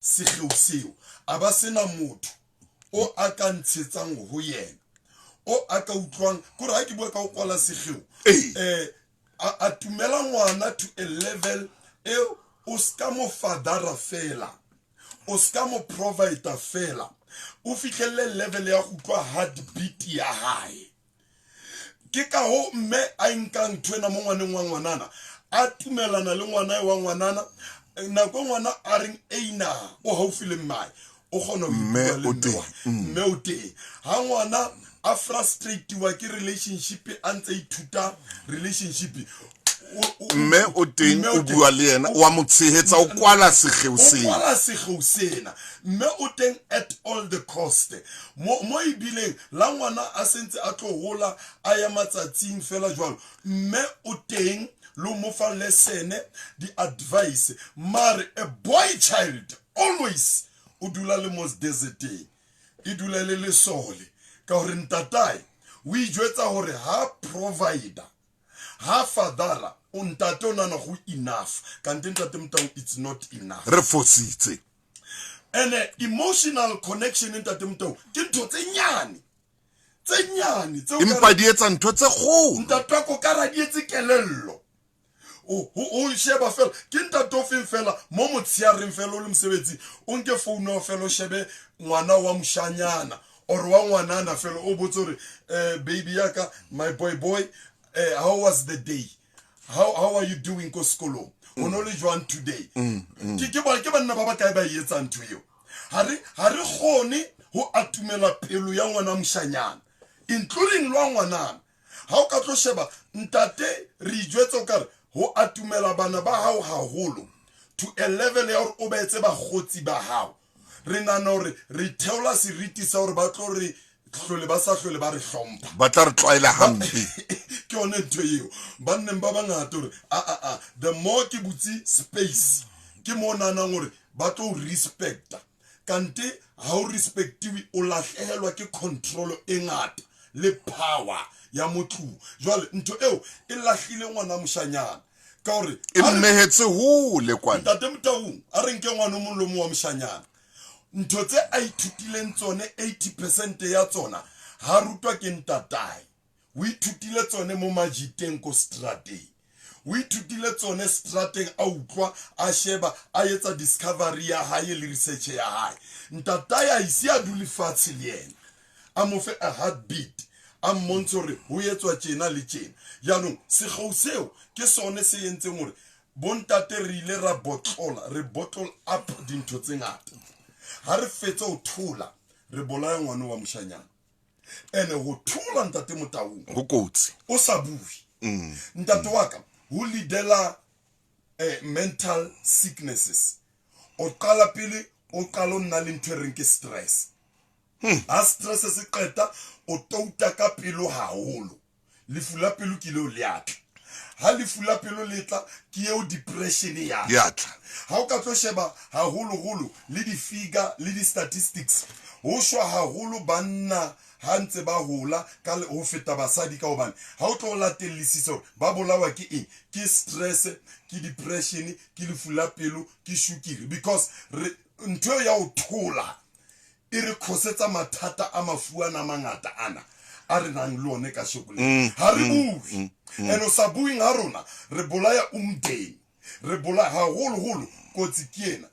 segeu seo a ba sena motho o a ka ntshetsang ho yena o a ka utlwang kore ha ke bua ka o kwala segeu a tumela ngwana to a level e o ska mo fadara fela o ska mo provider fela o fihlelle level ya go utlwa heartbeat ya hae ke ka ho mme a nkang twena mo ngwaneng wa ngwanana a tumelana le ngwana wa ngwanana nako ngwana a reng eina o haufi le mmae o gona mme o teng ha ngwana a frustrate wa ke relationship a ntse ithuta relationship mme o teng o bua le yena wa mo tshehetsa o kwala segeu sena mme o teng at all the cost mo ibileng la ngwana a sentse a tlo hola a ya matsatsing fela jwalo mme o teng lo mo fa lesson di advice mare a boy child always o dula le most desert e dula le sole ka hore ntatai o ijwetsa hore ha provider ha fadara o ntate o nana go enough kanti ntate mtao it's not enough re fositse and emotional connection ntate mtao ke ntho tse nyane tse empa di etsa ntho tse kgolo ntate ko ka radietse kelello o sheba fela ke ntate o fela mo motshiareng fela o le mosebetsi o nke phone o fela o shebe ngwana wa moshanyana or wa ngwanana fela o botse hore baby yaka my boy how was the day how are you doing ko sekolong o no le jwang today ke banna ba kae ba etsa ntho eo ha re gone ho atumela pelo ya ngwana moshanyana including lwa ngwanana ha o ka tlo sheba ntate re ijwetsa o kare ho atumela bana ba hao haholo to a level ya hore o ba etse ba gotsi ba hao re nana hore re theola seriti sa hore ba tlo re hlole ba sa hlole ba re hlompha ba tla re tlwaela hampe ke one ntho eo ba nneng ba bangata hore the more ke butsi space ke mo nanang hore ba tlo respecta kante ha o respectiwe o lahlehelwa ke control e ngata le power ya motho jwale ntho eo e lahlile ngwana moshanyana ka hore e mmehetse hole kwana ntate mtaung a re nke ngwana mo lo mo wa moshanyana ntho tse a ithutileng tsone 80% ya tsona ha rutwa ke ntatai o ithutile tsone mo majiteng ko strateng o ithutile tsone strateng a utlwa a sheba a etsa discovery ya hae le research ya hae ntatai a isi a dule fatshe le yena a mo fe a heartbeat a mmontshe hore ho etswa tjena le tjena yaanong segou seo ke sone se yentseng hore bontate re ile ra bottle up dintho tse ngata ha re fetsa ho thula re bolaya ngwana wa moshanyana ene ho thula ntate motaung go kotsi o sa bui ntate wa ka ho lidela mental sicknesses o qala pele o qalo nna le ntho reng ke stress a stress se qeta o touta ka pelo haholo lefu la pelo ke leo leatla ha lefu la pelo letla ke eo depression ya tla ha o ka tlo sheba haholo le di figure le di statistics ho shwa haholo banna ha ntse ba hola ka le ho feta basadi ka hobane ha o tlo latellisisa ba bolawa ke eng ke stress ke depression ke lefu la pelo ke sukiri because ntho ya o thola e re khosetsa mathata a mafuana a mangata ana a re nang le one ka shokole ha re bui eno sa buing ha rona re bolaya umdeng re bolaya haholo kotsi ke ena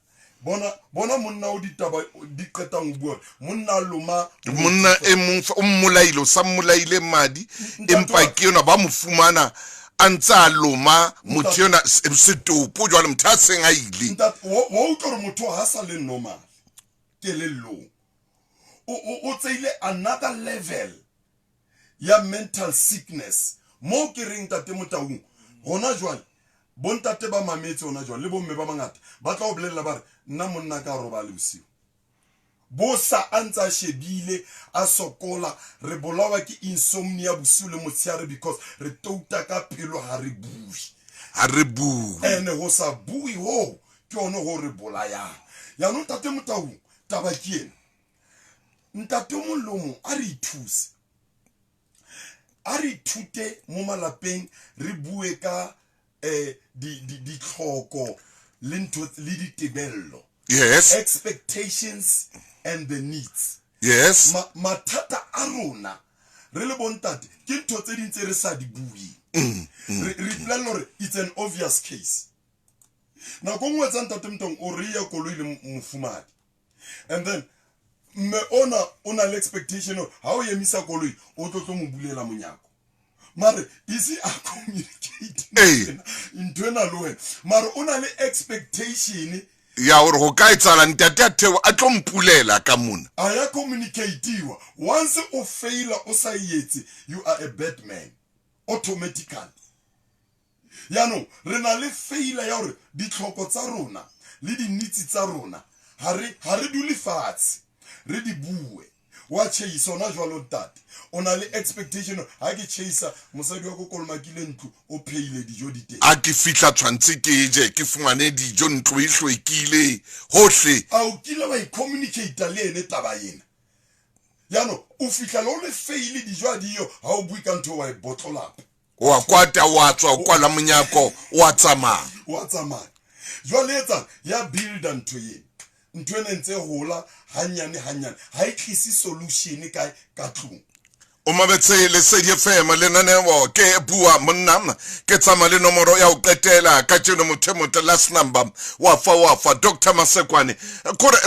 bona monna o ditaba di qetang bua monna loma monna e mong o mmolaile o sa mmolaile madi empa ke yona ba mo fumana a ntse a loma motho yona setopo jwale motho a seng a ile wa utlwa hore motho ha sa le normal kelellong o tseile another level ya mental sickness mo ke reng tate motaung hona jwale bontate ba mametse hona jwale le bomme ba mangata ba tla o bolella ba re nna monna ka roba le bosiu bo sa antsa shebile a sokola re bolawa ke insomnia bosiu le motshiare because re touta ka pelo ha re bui ene ho sa bui ho ke ono ho re bolaya ya no tate motaung taba ke ena ntate molomo a re ithuse a re thute mo malapeng re bue ka di tlhoko le ntho le ditebello Yes. expectations and the needs. Yes. Mathata a rona re le bontate ke ntho tse ding tse re sa di bui. Re plan hore it's an obvious case. Na go ngwe tsa ntate mtong o re ya koloi le mofumadi. And then me ona le expectation how o yemisa koloi o tlo mo bulela monyako. Mare isi a communicate intwena lo wena mare ona le expectation ya hore go ka etsala ntate a theo a tlo mpulela ka mona aya communicatiwa once o faila o sa yetse you are a bad man automatically. Yano re na le faila ya hore ditlhoko tsa rona le dinitsi tsa rona ha re dule fatshe re di bue wa chase ona jwalo tate ona le expectation ha ke chase mosadi wa go kolmakile ntlo o pheile dijo di teng a ke fitla tshwantse ke je ke fumane dijo ntlo e hlwekile hohle a o kile ba communicate le ene taba yena yano o fitla lo le faile dijo a dio ha o bui ka ntho wa e botlola wa kwata wa tswa kwala monyako wa tsamaya jwale etsa ya build ntho ye ntho ene ntse hola hanyane ha e tlisi solution ka tlung o mabetse le sedi FM le nanewo ke bua monna ke tsama le nomoro ya o qetela ka tseno mothemote last number wa fa Dr. Masekwane kore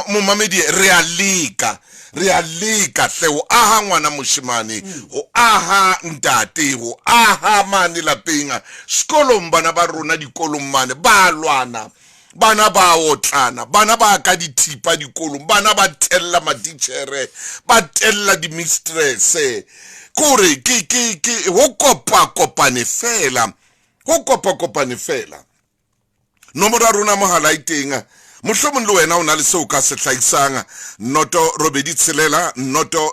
mo mamedi realika hle o aha ngwana moshimane o aha ntate o aha mane lapeng sekolong bana ba rona dikolong mane ba lwana bana ba otlana bana ba ka dithipa dikolong bana ba tella matitjhere ba tella di mistress kore ke ho kopane fela nomoro rona mohala iteng mohlomong le wena o na le seo ka se hlaisang noto robedi tshelela noto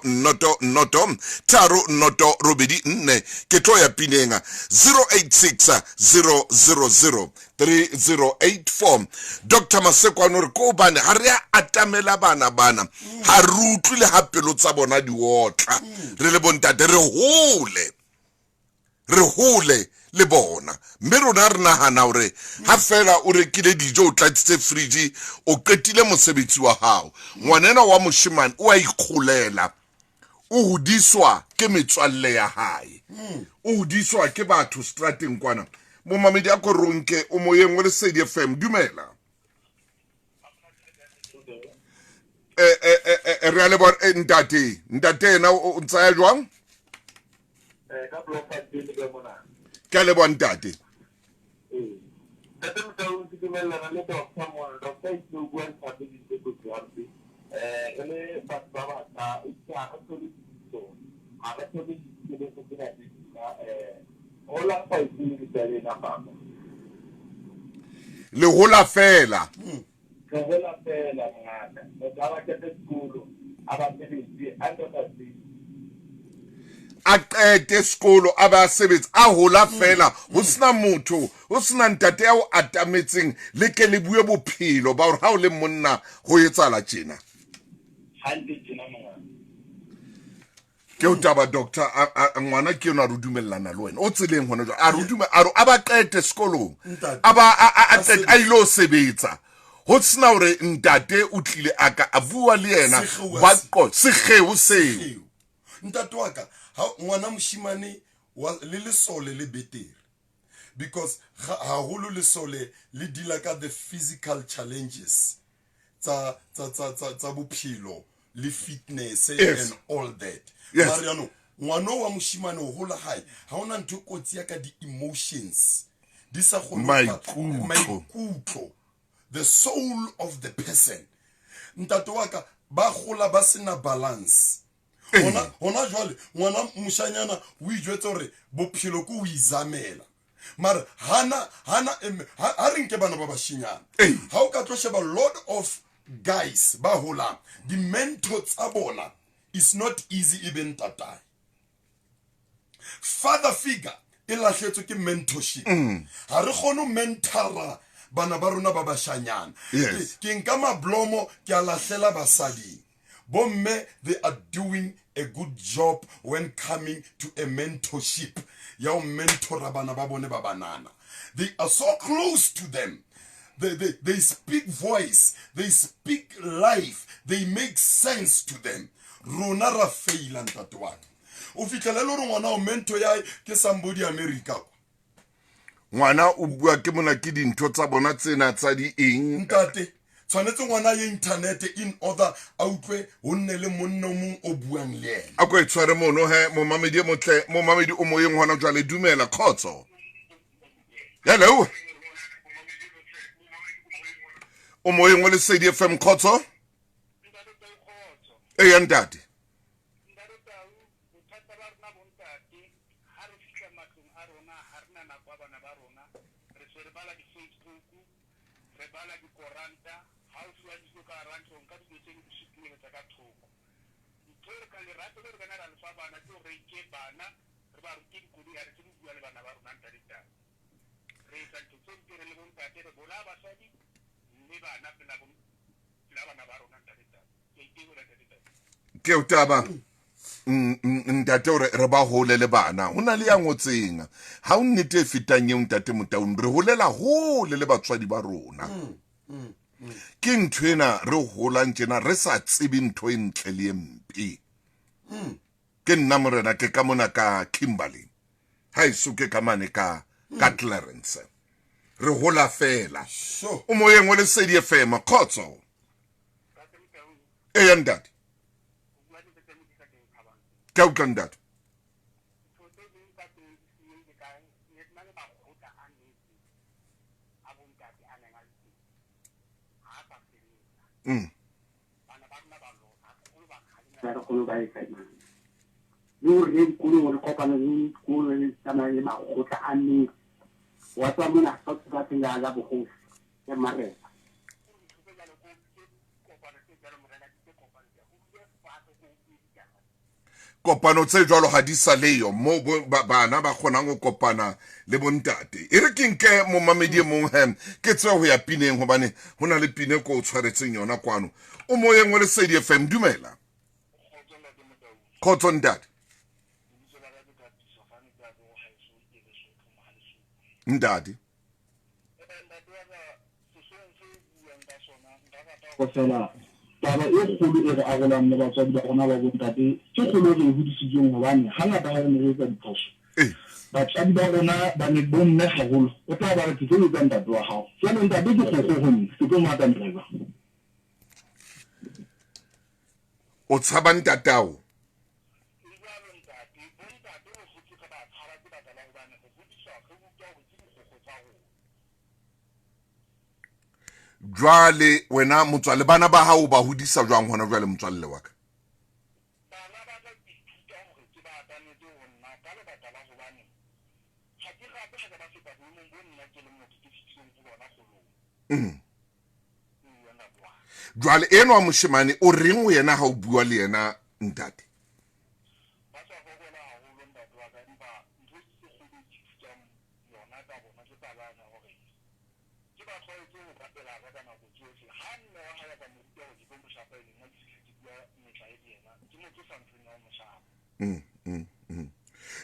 tharo noto robedi nne ke tlo ya pineng 086 000 3084 Dr. Masekwane re ko bane ha re atamela bana ha re utlwile ha pelo tsa bona di otla re le bontate re hole le bona mme rona re nahana hore ha fela o rekile dijo o tlatsitse fridge o qetile mosebetsi wa hao ngwanena wa moshimane o a ikhulela o hodiswa ke metswalle ya hae o hodiswa ke batho strateng kwana mo mamedi a koronke o moyeng le Sedi FM dumela re a le bona ntate na o tsaya jwang ka bloka dile ka mona ka le bona ntate Tata mtau tikimela le doctor mo doctor isu bua sabi di ko tsapi ele baba ta isa ko di so ala ko di ko kina di ola pa di tele na papa le hola fela ka hola fela ngata mo dala ke sekolo aba tebisi ando ka di a qete sekolo a ba sebetsa a hola fela ho sina motho ho sina ntate ya o atametseng le ke le bue bophelo ba hore ha o le monna ho etsala tjena handi tjena mona ke o taba doctor ngwana ke yona re dumellana le wena o tseleng hona jwa a re dumela a ba qete sekolong a ba a ilo sebetsa ho sina hore ntate o tlile aka a bua le yena ba qo segeu seo ntate wa ka ha ngwana moshimane wa le lesole le betere because ha holo lesole le dila ka the physical challenges tsa bophelo le fitness and all that mariano ngwana wa moshimane o hola hae ha ona ntho kotsi ya ka di emotions di sa khona maikutlo the soul of the person ntate wa ka ba gola ba sena balance hona jwale ngwana moshanyana o ijwetsa hore bophelo ko o izamela mara hana ha re nke bana ba bashinyana ha o ka tlo sheba lot of guys ba hola the mentor tsa bona is not easy even tatai father figure e lahletswe ke mentorship ha re kgone mentora bana ba rona ba bashanyana ke nka mablomo ke alahlela basadi bomme they are doing a good job when coming to a mentorship ya mentora bana ba bone ba banana they are so close to them they speak voice, they speak life, they make sense to them. Rona ra faila ntate wa ka. O fitlhela le gore ngwana o mento ya ke somebody America. ngwana o bua ke mona ke dintho tsa bona tsena tsa di eng Ntate tshwanetse ngwana ye internet in order a utlwe o nne le monna mong o buang le ena. a ko e tshware mono he momamedi e motle momamedi o moyeng hona jwale dumela khotso hello o moyeng wa Lesedi FM khotso e ya ntate ke o taba ntate o re ba hole le bana hona le ya ngotseng ha o nnete e fetang ye ntate Motaung re holela hole le batswadi ba rona ke nthwena re holang tjena re sa tsebe ntho e ntle le e mpe ke nna morena ke ka mona ka Kimberley ha iso ke ka mane ka Clarence re hola fela Sure. o moyeng wa Lesedi FM khotso e ya ntate ka utlwa ntate kopano tse jwalo ha di sa leyo mo bana ba kgonang go kopana le bontate e re ke nke momamedi e mong hem ke tse ho ya pineng hobane hona le pine ko o tshwaretseng yona kwano o moyeng wa Lesedi FM dumela khotso ntate ntate taba e kgolo e re arolang le batswadi ba rona ba bontate ke kgolo re hodisitsweng hobane hangata ha re ne re etsa diphoso batswadi ba rona ba ne bomme haholo o tla ba re ke tlo etsa ntate wa hao jwale ntate ke kgokgo ho nna ke tlo mata nreba o tshaba ntatao jwale wena motswalle bana ba hao ba hodisa jwang hona jwale motswalle wa ka jwale eno wa moshemane o reng o yena ha o bua le yena ntate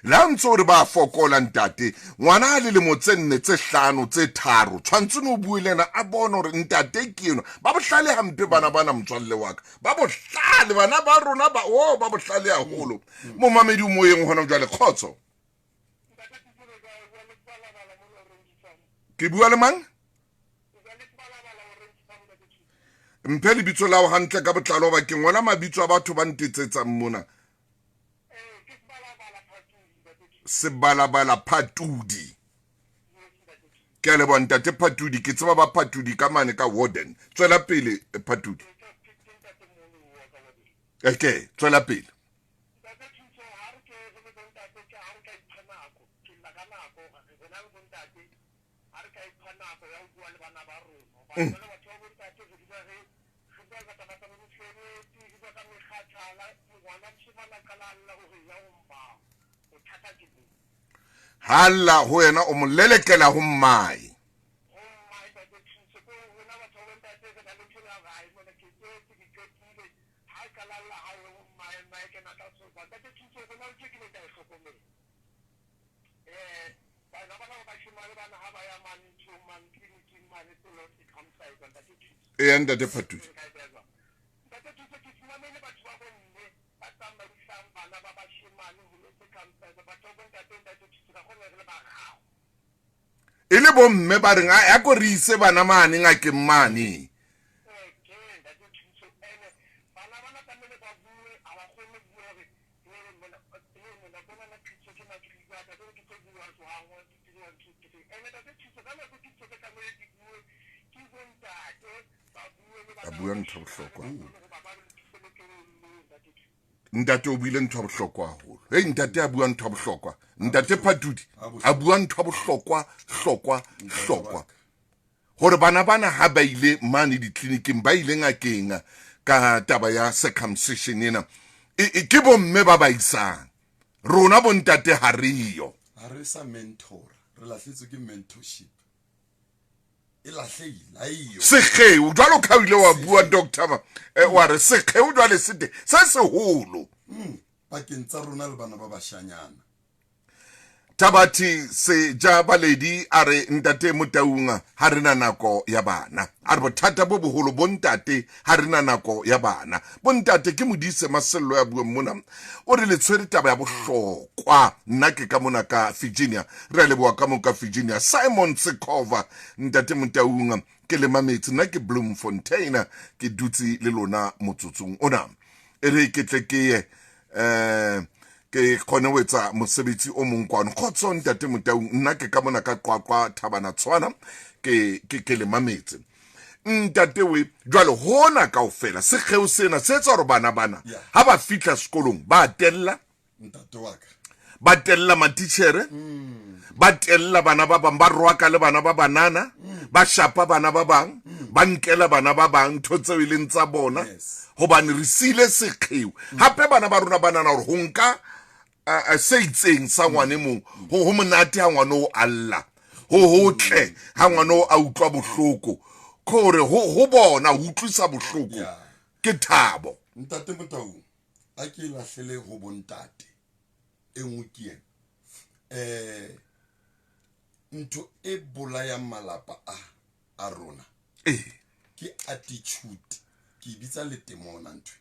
la ntse re ba fokola ntate ngwana a le lemo tse 4 tse 5 tse 3 tshwantse no bue lena a bona hore ntate ke eno ba bohlale hampe bana motswalle wa ka ba bohlale bana ba rona ba ba bohlale haholo momamedi o moyeng hona jwale khotso ke bua le mang mphe lebitso lao hantle ka botlalo ba ke ngwana mabitso a batho ba ntetsetsang mona Sebalabala Phatudi ke le bona ntate Phatudi ke tseba ba Phatudi ka mane ka Warden tswela pele Phatudi okay tswela pele halla ho wena o molelekela ho mmae e ntate Phatudi ile bomme ba reng a ko re ise bana mane ngake mmane abuang thobohlokwa ntate o buile ntho bohlokwa haholo hey ntate a buang ntho bohlokwa ntate Phatudi a buang ntho bohlokwa hlokwa hore bana ha ba ile mane ditleliniking ba ile ngakeng ka taba ya circumcision ena ke bomme ba ba isang rona bo ntate ha riyo ha re sa mentor re lahletswe ke mentorship e lahleile ayo sekgeu jwalo ka ile wa bua doctor wa re sekgeu jwale sete se seholo pakeng tsa rona le bana ba bashanyana Tabati se ja baledi are ntate Motaunga ha rena nako ya bana are bothata bo boholo bontate ha rena nako ya bana bontate ke modise Masello ya bua mona o re le tshwere taba ya bohlokwa nna ke ka mona ka Virginia re le bua ka mo ka Virginia Simon Sekova ntate Motaunga ke le mametsi nna ke Bloemfontein ke dutse le lona motsotsong ona e re ke tle ke ke khone wetsa mosebetsi o mong kwano khotso ntate Motaung nna ke ka mona ka Qwaqwa Thabana Tshwana ke le mametse ntate we jwale hona kaofela sekgeo sena se etsa hore bana ha ba fitla sekolong ba tella ntate wa ka ba tella matitjhere ba tella bana ba bang ba rwaka le bana ba banana ba shapa bana ba bang ba nkela bana ba bang thotse ile ntsa bona hobane re sile sekgeo hape bana ba rona banana hore ho nka se itseng sa ngwane mong ho monate ha ngwana o alla ho hotle ha ngwana o a utlwa bohloko khore ho bona ho utlwisa bohloko ke thabo ntate Motaung a ke lahlele ho bontate engwe ntho e bolaya malapa a rona ke attitude ke bitsa le temona ntho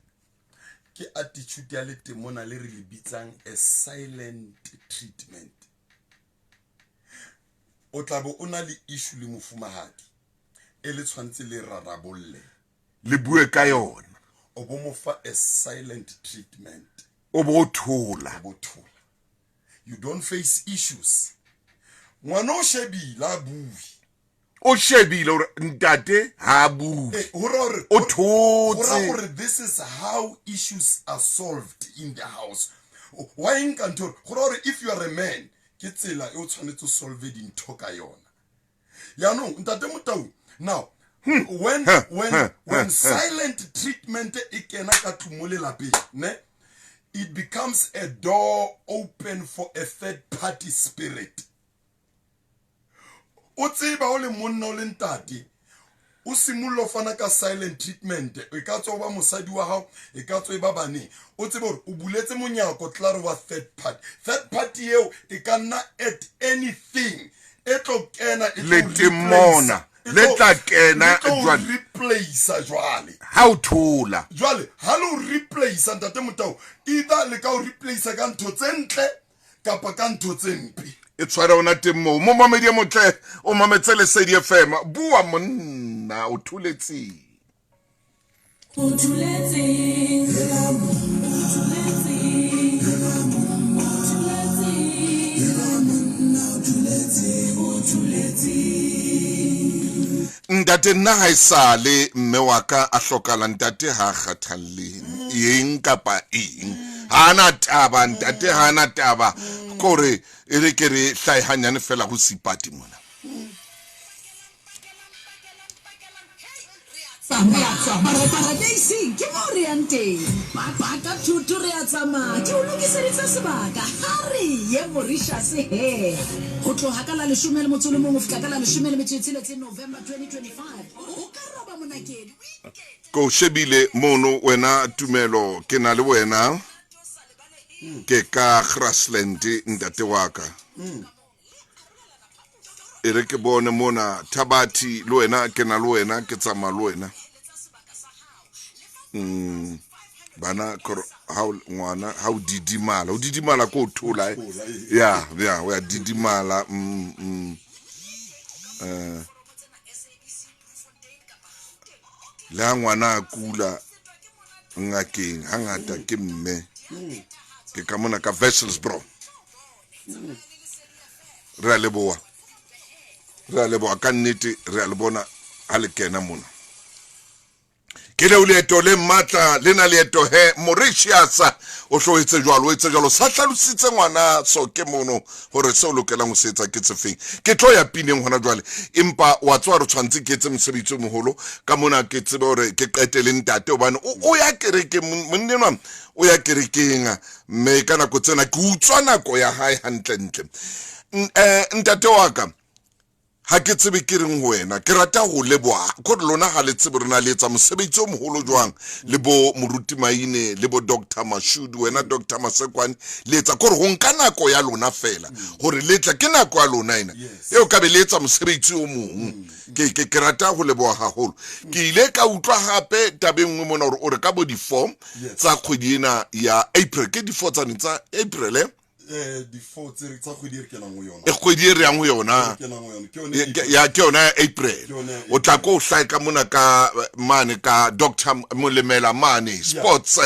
ke attitude ya le temona le re le bitsang a silent treatment o tlabo o na le issue le mofumahadi e le tshwantse le rarabolle le bue ka yona o bo mo fa a silent treatment o bo thola you don't face issues ngwana o shebila bui o shebile hore ntate ha bue o thotse this is how issues are solved in the house why in kantor if you are a man ke tsela e o tshwanetse to solve dintho ka yona ya no ntate Motaung now when silent treatment e kena ka tlumole lapeng ne it becomes a door open for a third party spirit o tseba o le monna o le ntate o simollo fana ka silent treatment e ka tswa ba mosadi wa hao e ka tswa ba bane o tseba hore o buletse monyako tlare wa third party eo e ka nna at anything e tlo kena e le timona le tla kena jwale replace jwale ha o thola jwale ha lo replace ntate Motaung either le ka o replace ka ntho tse ntle kapa ka ntho tse mpe e tshwara ona temo mo mamedi motle o mametse le Sedi FM bua monna o thuletse ntate nna ha isale mme wa ka a hlokala ntate ha kgathalleng eng kapa eng hana taba ntate hana taba kore e re ke re hlahanyane fela go sipati mona Paradise ke mo re ante ba ka thuto re a tsama ke o lokiseditse sebaka ha re ye Mauritius he go tloga ka la 10 motso le mongwe fika ka la 16 November 2025 o ka roba monakedi ko shebile mono wena Tumelo ke na le wena ke ka Grassland ntate wa ka e re ke bone mona Thabati le wena ke na le wena ke tsama le wena bana ha ngwana ha o didimala ko thola ya o ya didimala le ngwana kula ngakeng hangata ke mme ke ka mona ka vessels bro re a leboa ka nnete re a le bona a le kena mona ke le leeto le matla le na leeto he Mauritius o hloetse jwalo sa hlalositse ngwana so ke mono hore se o lokelang ho setsa ke tsefeng ke tlo ya pineng hona jwale empa wa tswa re tshwantse ke etse mosebetsi o moholo ka mona ke tsebe hore ke qetele ntate obane o ya kereke monnenwa o ya kerekeng mme kana go tsena ke utswa nako ya hae hantle ntate wa ka ha ke tsebe ke reng ho wena ke rata go leboa go lona ga le tsebe rena le etsa mosebetsi o moholo jwang le bo Moruti Maine le bo Dr. Mashudu wena Dr. Masekwane le etsa gore go nka nako ya lona fela gore le tla ke nako ya lona ena eo ka be le etsa mosebetsi o mong ke rata go leboa haholo ke ile ka utlwa gape tabeng nngwe mona gore o re ka bo di-4 tsa kgwedi ena ya April ke di-4 tsa April di-4 tsa kgwedi re kenang go yona kgwedi e re yang go yona ya ke yona April o tla ko hlai ka mona ka mane ka Dr. Molemela mane sports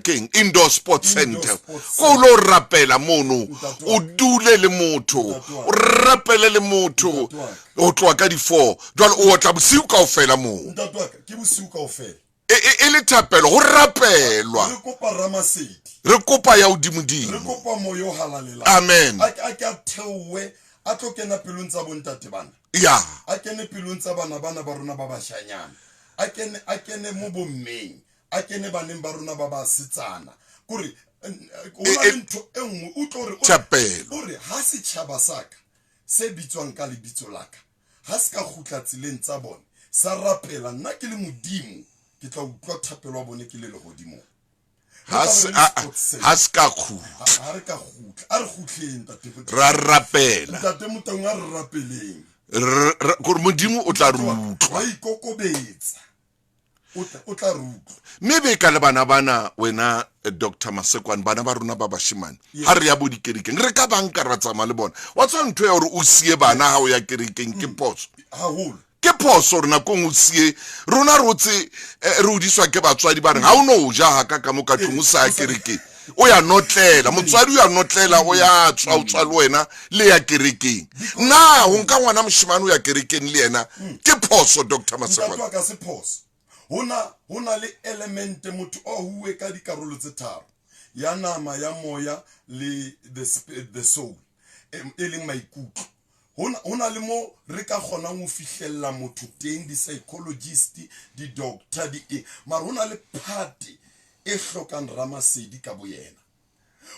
king indoor sports center go lo rapela mono o dule le motho o rapele le motho o tloa ka di-4 jwale o tla bosiu kaofela moo ke bosiu kaofela e le thapelo go rapelwa re kopa ya udimodimo re kopa moyo o halalela amen a ke a theowe a tlo kena pelong tsa bontate bana ya a kene pelong tsa bana ba rona ba bashanyana a kene mo bommeng a kene baneng ba rona ba ba setsana kore o na le ntho e nngwe o tlo re o re ha setšhaba saka se bitswang ka lebitso laka ha se ka gutla tseleng tsa bone sa rapela nna ke le modimo ke tla utlwa thapelo wa bone ke le godimo ha ska khutla ha re ka khutla a re khutleng ra rapela ntate motong a re rapeleng gore modimo o tla rutlwa wa ikokobetsa o tla rutlwa maybe ka le bana wena Dr. Masekwane bana ba rona ba bashimane ha re ya bo dikerikeng re ka banka ra tsama le bona wa tswa ntho ya hore o sie bana ha o ya kerekeng ke poso haholo ke poso rena ko ngutsie rona rotse re udiswa ke batswadi ba re ha o no ja ha ka mo ka tlung sa kereke o ya notlela motswadi o ya notlela o ya tswa le wena le ya kerekeng na ho nka ngwana moshimane o ya kerekeng le yena ke poso Dr. Masekwane ka se poso hona le element motho o huwe ka dikarolo tse tharo ya nama ya moya le the soul e leng maikutlo hona le mo re ka kgonang go fihlella motho teng di-psychologist di-doctor mara hona le party e hlokang Ramasedi ka boyena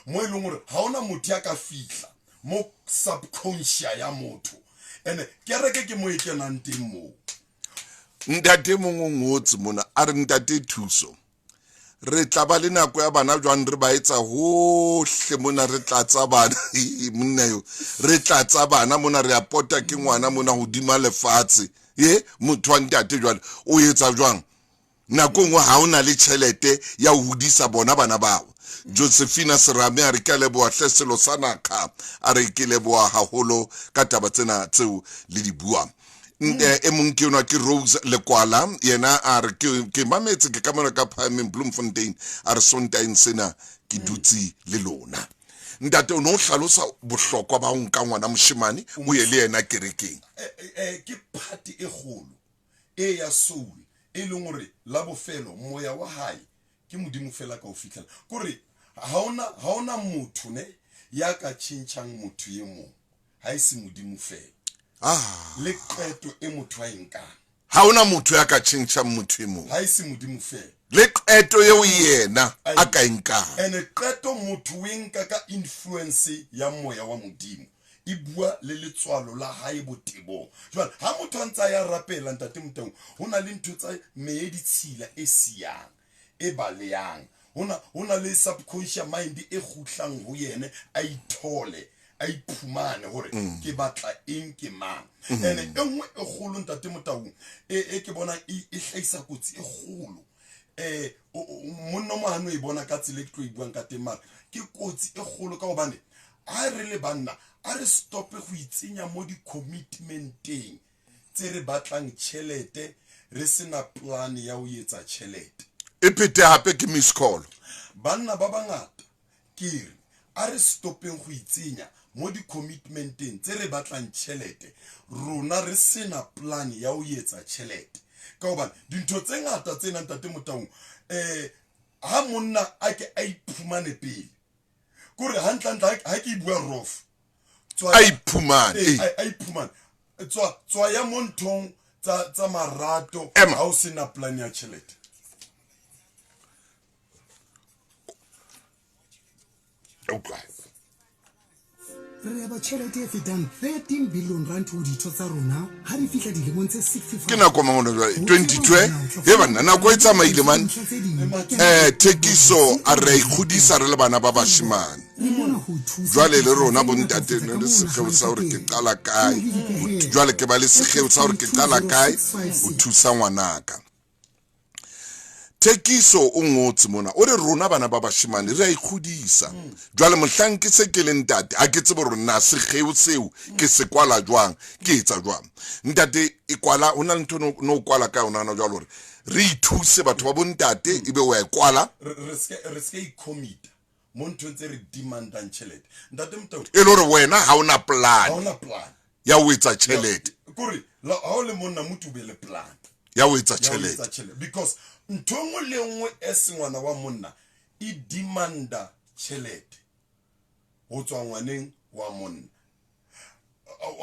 mo e leng gore ha ona motho ya ka fihla mo subconscious ya motho ene kereke ke mo e kenang teng moo ntate mongongotse mona a re ntate thuso re tla ba le nako ya bana jwang re ba etsa hohle mona re tla tsa bana monna yo re tla tsa bana mona re apota ke ngwana mona ho dima lefatshe motho wa ntate jwale o etsa jwang nako ngwe ha ona le tšhelete ya ho hodisa bona bana bao Josephina Serame a re ke leboa hleselo sa naka a re ke leboa haholo ka taba tsena tseo le di buang e mong ke yona ke Rose Lekwala yena a re ke mametse ke ka mona ka Phahameng Bloemfontein a re Sontaine sena ke dutsi le lona ntate o no hlalosa bohlokwa ba ho nka ngwana moshimane o ye le yena kerekeng ke party e kgolo e ya soul e leng gore la bofelo moya wa hae ke modimo fela ka o fihlela kore ha ona motho ne ya ka tšhentšhang motho ye mong ha e se modimo fela le qeto e motho a enkang ha ona motho ya ka tšhentšhang motho ye mong ha e se modimo fela le qeto yeo yena a ka enkang ene qeto motho o enka ka influence ya moya wa modimo e bua le letswalo la hae botebong jwale ha motho a ntse ya rapela ntate moteng hona le ntho tsa meye ditshila e siang e baleyang hona le subconscious mind e gutlang ho yene a ithole a iphumane gore ke batla eng ke mang ene engwe e golo ntate Motaung e ke bona e hlaisa kotsi e golo monna mo hano e bona ka tsile ke tlo ibuang ka temara ke kotsi e golo ka gobane a re le banna a re stope go itsenya mo di commitmenteng tse re batlang tšhelete re sena plan ya o etsa tšhelete e phete hape ke miss call banna ba bangata ke re a re stopeng go itsenya mo di commitmenteng tse re batlang tšhelete rona re sena plan ya o etsa tšhelete ka gobane dintho tse ngata tse nang tate Motaung ha monna a ke a iphumane pele kore hantlantla ha ke bua rof a iphumane tswa ya montong tsa marato ha o sena plan ya tšhelete re ba tšhelete e fetang 13 billion rand ho ditho tsa rona ha di fihla dilemong tse 65 ke nako mangono 2012 he bana nako e tsamaile man thekiso a re ikgodisa re le bana ba bashimane jwale le rona bontate ne le sekgeo sa hore ke qala kae jwale ke ba le sekgeo sa hore ke qala kae o thusa ngwanaka thekiso o ngotse mona o re rona bana ba bashimane re a ikgodisa jwale mohlang ke se ke le ntate a ke tsebo rona sekgeo seo ke se kwala jwang ke etsa jwang ntate e kwala ona ntho no kwala ka ona na jwalo re ithuse batho ba bontate ebe wa e kwala re ske I commit mo ntho tse re demandang tšhelete ntate Motaung e le hore wena ha ona ha plan ona plan ya o etsa tšhelete kore la ha o le monna motho be le plan ya o etsa ya o etsa tšhelete tšhelete because ntho ngwe le ngwe e sengwana wa monna e demanda tšhelete go tswa ngwaneng wa monna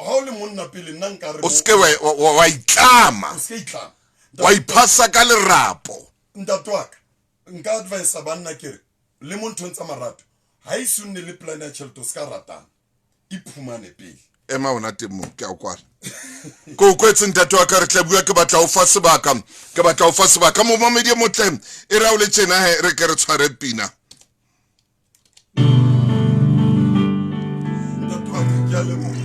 ha o le monna pele nna nka re o ske wa itlama o ske itlama wa iphasa ka lerapo ntate wa ka nka advise banna kere le mo nthong tsa marato ha e sunne le plan ya tšhelete o ska ratana iphumane pele ema ona temo ke a kwala ko kwetse ntate wa ka re tla bua ke batla o fa sebaka mo mamedi motlem e ra o le tsena re ke re tshware pina ntate wa ka ke a leboga